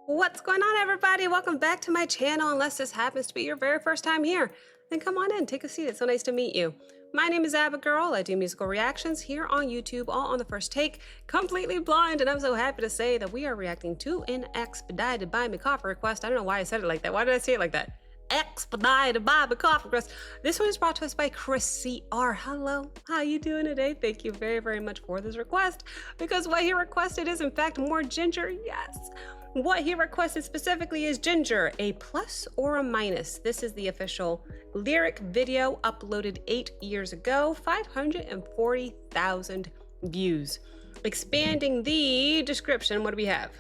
What's going on, everybody? Welcome back to my channel. Unless this happens to be your very first time here, then come on in, take a seat. It's so nice to meet you. My name is Abigail. I do musical reactions here on YouTube, all on the first take, completely blind, and I'm so happy to say that we are reacting to an expedited buy me coffee request. I don't know why I said it like that. Why did I say it like that? Expedited buy me coffee request. This one is brought to us by Chris CR. Hello, how you doing today? Thank you very, very much for this request, because what he requested is in fact more Ginger. Yes. What he requested specifically is Ginger, a plus or a minus. This is the official lyric video uploaded 8 years ago, 540,000 views. Expanding the description, what do we have?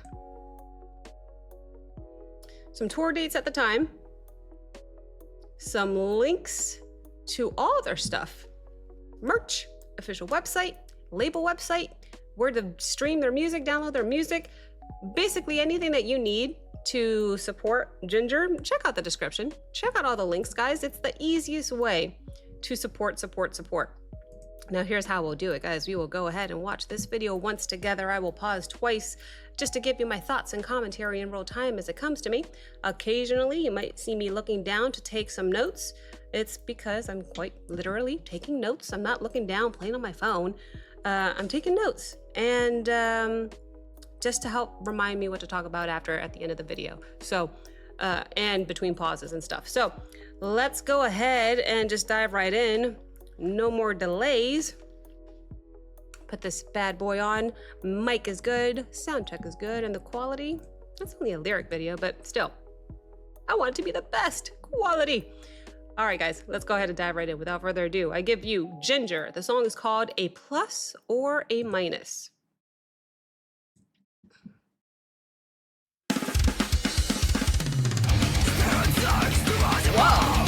Some tour dates at the time, some links to all their stuff, merch, official website, label website, where to stream their music, download their music, basically anything that you need to support Ginger. Check out the description. Check out all the links, guys. It's the easiest way to support. Now here's how we'll do it, guys. We will go ahead and watch this video once together. I will pause twice just to give you my thoughts and commentary in real time as it comes to me. Occasionally, you might see me looking down to take some notes. It's because I'm quite literally taking notes. I'm not looking down, playing on my phone. I'm taking notes. And just to help remind me what to talk about at the end of the video. So, and between pauses and stuff. So let's go ahead and just dive right in. No more delays. Put this bad boy on. Mic is good, sound check is good, and the quality, that's only a lyric video, but still, I want it to be the best quality. All right, guys, let's go ahead and dive right in. Without further ado, I give you Ginger. The song is called A Plus or a Minus. Whoa!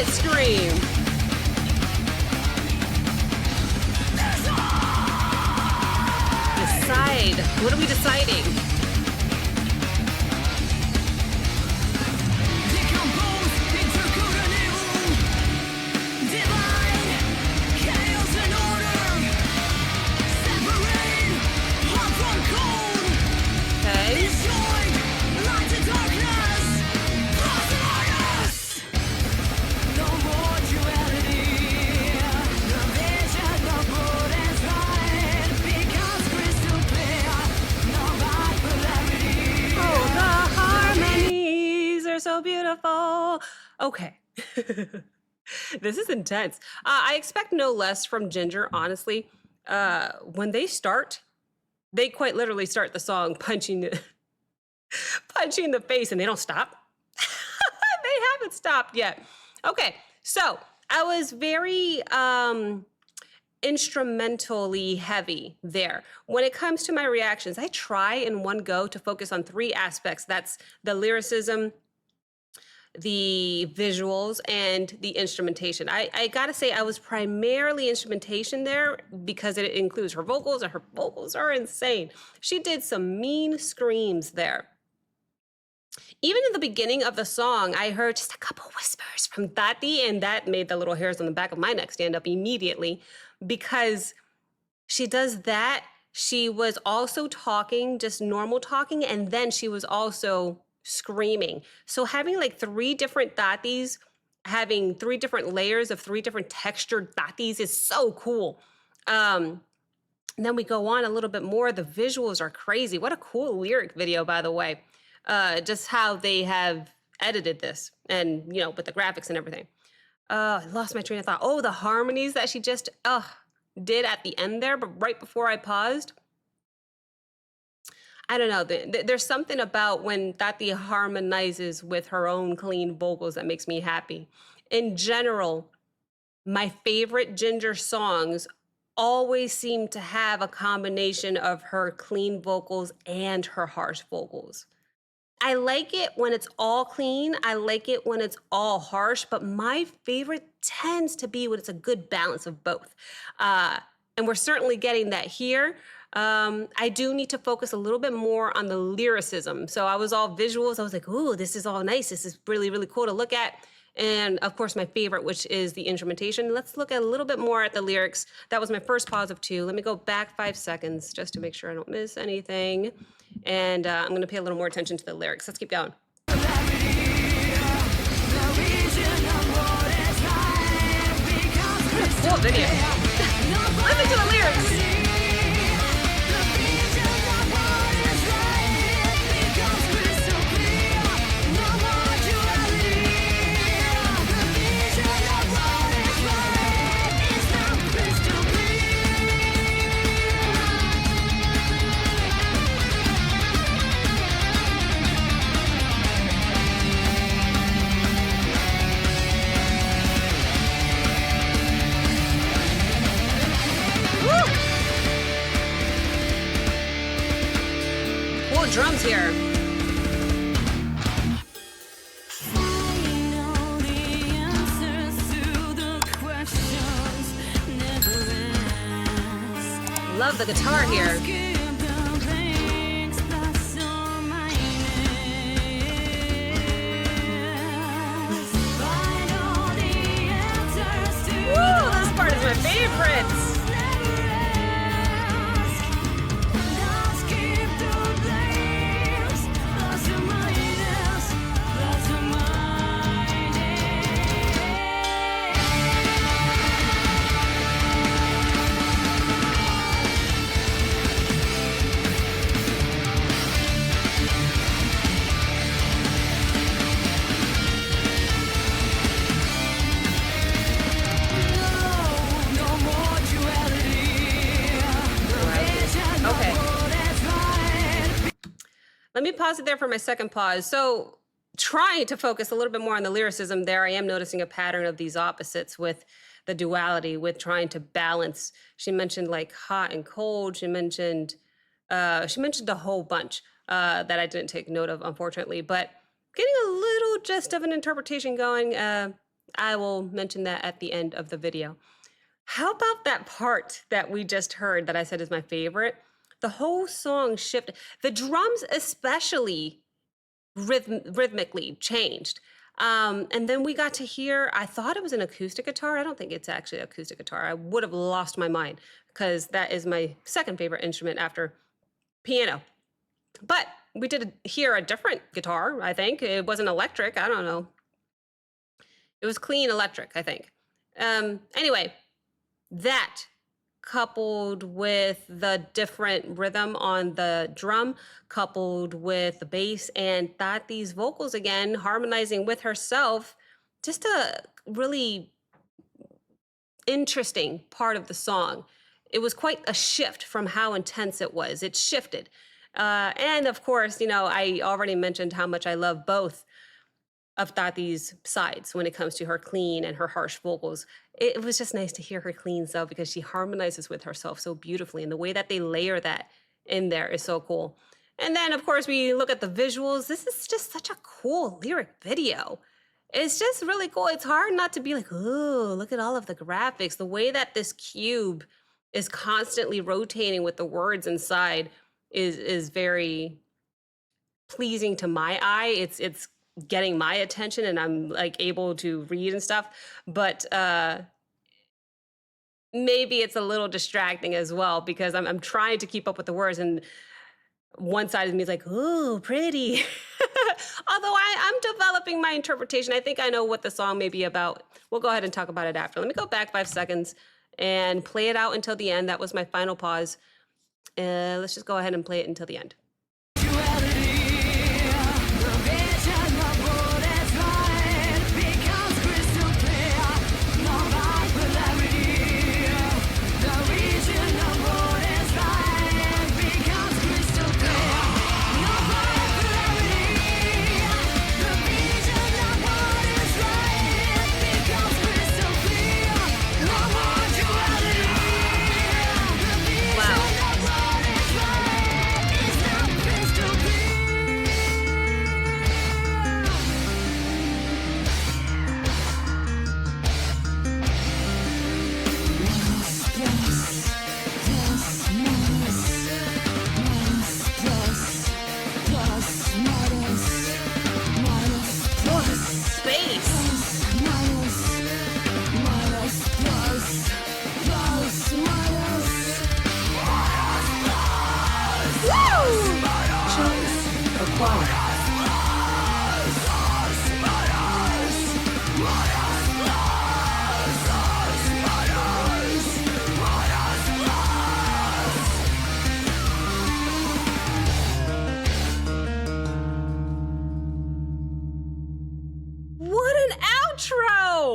Scream. Decide. What are we deciding? So beautiful. Okay. This is intense. I expect no less from Ginger, honestly. When they start, they quite literally start the song punching the face, and they don't stop. They haven't stopped yet. Okay, so I was very instrumentally heavy there. When it comes to my reactions, I try in one go to focus on 3 aspects. That's the lyricism, the visuals, and the instrumentation. I gotta say, I was primarily instrumentation there because it includes her vocals, and her vocals are insane. She did some mean screams there. Even in the beginning of the song, I heard just a couple whispers from Tati, and that made the little hairs on the back of my neck stand up immediately, because she does that. She was also talking, just normal talking, and then she was also screaming. So having like 3 different tatis, having 3 different layers of 3 different textured tatis is so cool. And then we go on a little bit more. The visuals are crazy. What a cool lyric video, by the way. Just how they have edited this, and with the graphics and everything. I lost my train of thought. Oh, the harmonies that she just, did at the end there, but right before I paused, I don't know. There's something about when Tati harmonizes with her own clean vocals that makes me happy. In general, my favorite Ginger songs always seem to have a combination of her clean vocals and her harsh vocals. I like it when it's all clean. I like it when it's all harsh, but my favorite tends to be when it's a good balance of both. And we're certainly getting that here. I do need to focus a little bit more on the lyricism. So I was all visuals. I was like, ooh, this is all nice. This is really, really cool to look at. And of course, my favorite, which is the instrumentation. Let's look a little bit more at the lyrics. That was my first pause of 2. Let me go back 5 seconds just to make sure I don't miss anything. And I'm going to pay a little more attention to the lyrics. Let's keep going. Cool video. Listen to the lyrics. Drums here. Love the guitar here. Woo, this part is my favorite. Let me pause it there for my second pause. So trying to focus a little bit more on the lyricism there, I am noticing a pattern of these opposites with the duality, with trying to balance. She mentioned like hot and cold. She mentioned a whole bunch that I didn't take note of, unfortunately, but getting a little gist of an interpretation going. I will mention that at the end of the video. How about that part that we just heard that I said is my favorite? The whole song shifted. The drums especially rhythmically changed. And then we got to hear, I thought it was an acoustic guitar. I don't think it's actually an acoustic guitar. I would have lost my mind because that is my second favorite instrument after piano. But we did hear a different guitar, I think. It wasn't electric. I don't know. It was clean electric, I think. Anyway, that coupled with the different rhythm on the drum, coupled with the bass, and Tati's vocals again, harmonizing with herself, just a really interesting part of the song. It was quite a shift from how intense it was. It shifted. And of course, you know, I already mentioned how much I love both of Tati's sides when it comes to her clean and her harsh vocals. It was just nice to hear her clean self because she harmonizes with herself so beautifully, and the way that they layer that in there is so cool. And then of course we look at the visuals. This is just such a cool lyric video. It's just really cool. It's hard not to be like, oh, look at all of the graphics. The way that this cube is constantly rotating with the words inside is very pleasing to my eye. It's getting my attention and I'm like able to read and stuff, but maybe it's a little distracting as well because I'm trying to keep up with the words, and one side of me is like, ooh, pretty. Although I'm developing my interpretation. I think I know what the song may be about. We'll go ahead and talk about it after. Let me go back 5 seconds and play it out until the end. That was my final pause. Let's just go ahead and play it until the end.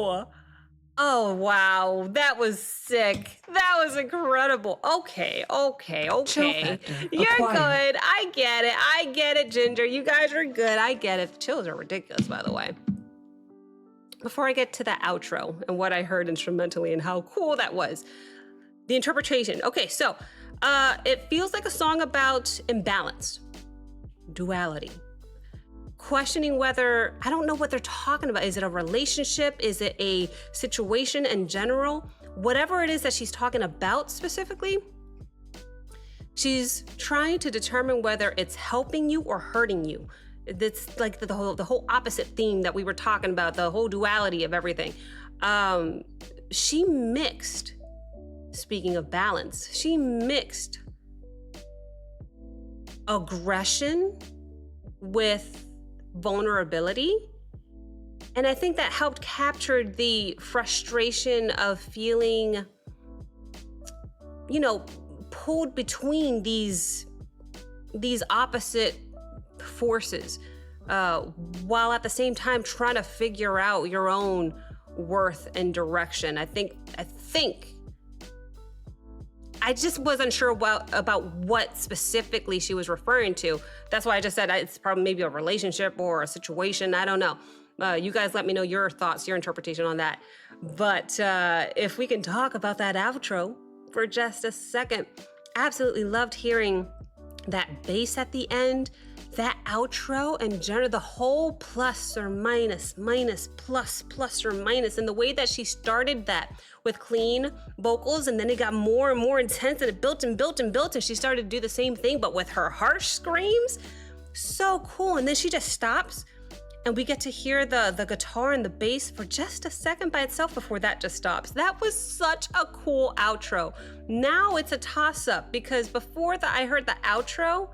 wow. Oh, wow. That was sick. That was incredible. Okay. Chill factor You're acquired. good. I get it, Ginger. You guys are good. I get it. The chills are ridiculous, by the way. Before I get to the outro and what I heard instrumentally and how cool that was, the interpretation. Okay, so it feels like a song about imbalance, duality, questioning whether, I don't know what they're talking about. Is it a relationship? Is it a situation in general? Whatever it is that she's talking about specifically, she's trying to determine whether it's helping you or hurting you. It's like the whole opposite theme that we were talking about, the whole duality of everything. She mixed, speaking of balance, she mixed aggression with vulnerability. And I think that helped capture the frustration of feeling, pulled between these opposite forces, while at the same time trying to figure out your own worth and direction. I just wasn't sure about what specifically she was referring to. That's why I just said it's probably maybe a relationship or a situation. I don't know. You guys let me know your thoughts, your interpretation on that. But if we can talk about that outro for just a second. Absolutely loved hearing that bass at the end, that outro, and generally the whole plus or minus, plus or minus, and the way that she started that with clean vocals, and then it got more and more intense, and it built and built and built, and she started to do the same thing, but with her harsh screams. So cool. And then she just stops, and we get to hear the guitar and the bass for just a second by itself before that just stops. That was such a cool outro. Now it's a toss-up, because before I heard the outro,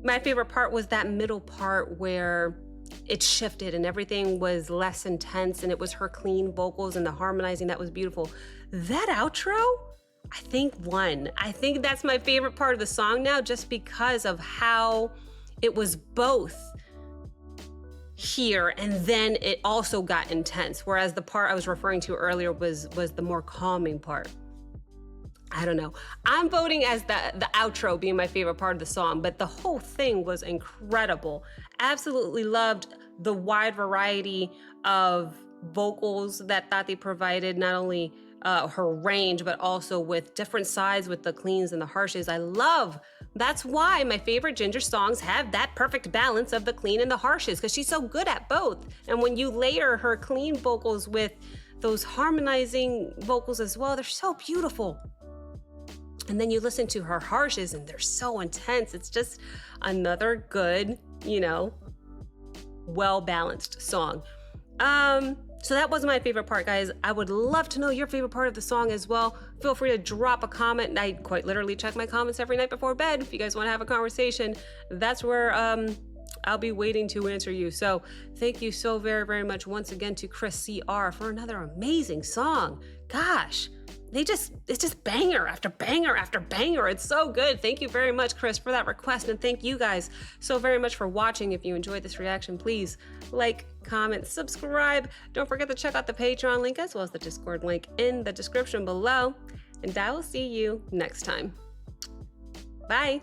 my favorite part was that middle part where it shifted and everything was less intense, and it was her clean vocals and the harmonizing that was beautiful. That outro, I think won. I think that's my favorite part of the song now, just because of how it was both here and then it also got intense, whereas the part I was referring to earlier was the more calming part. I don't know. I'm voting as the outro being my favorite part of the song, but the whole thing was incredible. Absolutely loved the wide variety of vocals that Tati provided, not only her range, but also with different sides with the cleans and the harshes. That's why my favorite Ginger songs have that perfect balance of the clean and the harshes, because she's so good at both. And when you layer her clean vocals with those harmonizing vocals as well, they're so beautiful. And then you listen to her harshes and they're so intense. It's just another good, well-balanced song. So that was my favorite part, guys. I would love to know your favorite part of the song as well. Feel free to drop a comment. I quite literally check my comments every night before bed. If you guys want to have a conversation, that's where I'll be waiting to answer you. So thank you so very, very much once again to Chris CR for another amazing song. Gosh. It's just banger after banger after banger. It's so good. Thank you very much, Chris, for that request. And thank you guys so very much for watching. If you enjoyed this reaction, please like, comment, subscribe. Don't forget to check out the Patreon link as well as the Discord link in the description below. And I will see you next time. Bye.